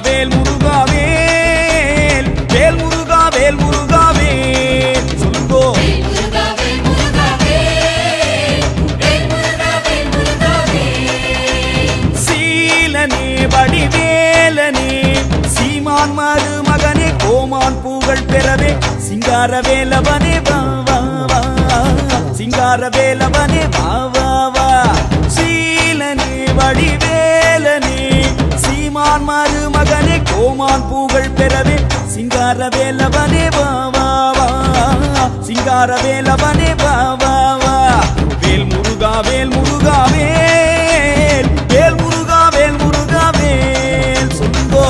வேல் முருகா வேல் வேல் முருகா வேல் முருகா வேல் சொல்லுங்கோ சீலனே வடிவேலனே சீமான் மருமகனே கோமான் பூகள் பெறவே சிங்கார வேலவனே வா வா வா சிங்கார வேலவனே வா வா வா சீலனே வடிவேலனே சீமான் மருமகனே கோமான் பூகள் பெறவே சிங்கார வேலவனே வா வா வா சிங்கார வேலவனே வா வா வா வேல் முருகா வேல் முருகா வேல் வேல் முருகா வேல் முருகா வேல் சொல்லுங்கோ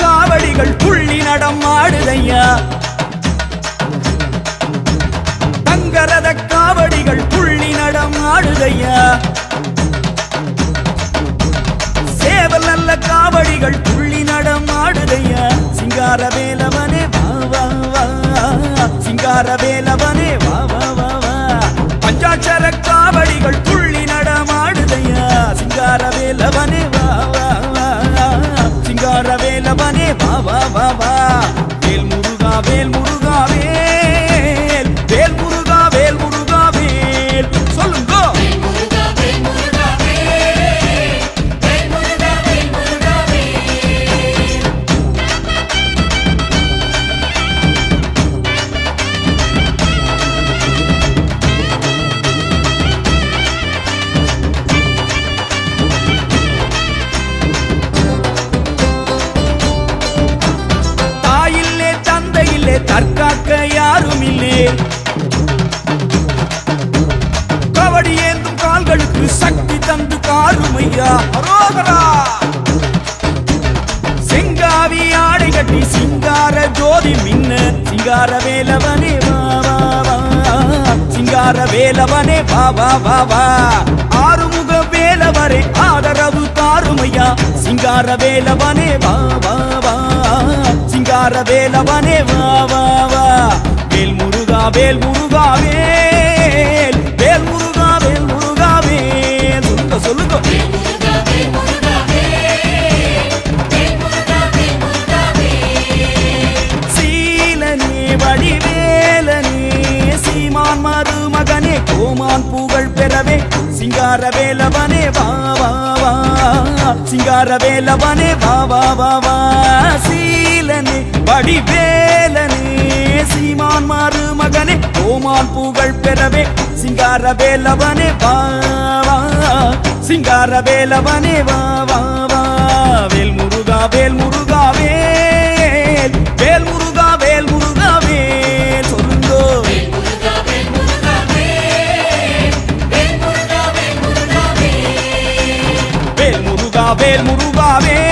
காவடிகள் புள்ளி நடம் ஆடுதையா தங்கரத காவடிகள் புள்ளி நடம் ஆடுதையா சேவல் நல்ல காவடிகள் புள்ளி நடம் ஆடுதையா சிங்கார வேலவனே வா வா வா சிங்கார வேலவனே வா வா வா வா பஞ்சாட்சர காவடிகள் புள்ளி நடம் ஆடுதையா சிங்கார வேலவனே வா வா வா சிங்கார வேலவனே வா வா வா வா வேல் முருகா வேல் முருகா வேல் வேல் முருகா வேல் முருகா வேல் சொல்லுங்க தற்காக்க யாரும் இல்லே கவடி ஏந்தும் கால்களுக்கு சக்தி தந்து காருமையா அரோகரா செங்காவி ஆடை கட்டி சிங்கார ஜோதி மின்ன சிங்கார வேலவனே வா வா வா சிங்கார வேலவனே வா வா வா வா ஆறுமுக வேலவரே ஆதரவு காருமையா சிங்கார வேலவனே வா வா வா சிங்கார வேலவனே வா வா வா வேல் முருகா வேல் முருகா வேல் வேல் முருகா வேல் முருகா வேல் சொல்லுங்க சீலனே வடிவேலனே சீமான் மருமகனே கோமான் பூகள் பெறவே சிங்கார வேலவனே வா வா வா சிங்கார வேலவனே வா வா வா வா சீலனே வடிவேலனே சீமான் மருமகனே கோமான் பூகள் பெறவே சிங்கார வேலவனே வா வா சிங்கார வேலவனே வா வா வா வேல் முருகா வேல் முருகா வேல் வேல் முருகா வேல் முருகா வேல் சொல்லுங்கோ வேல் முருகா வேல் முருகா வேல்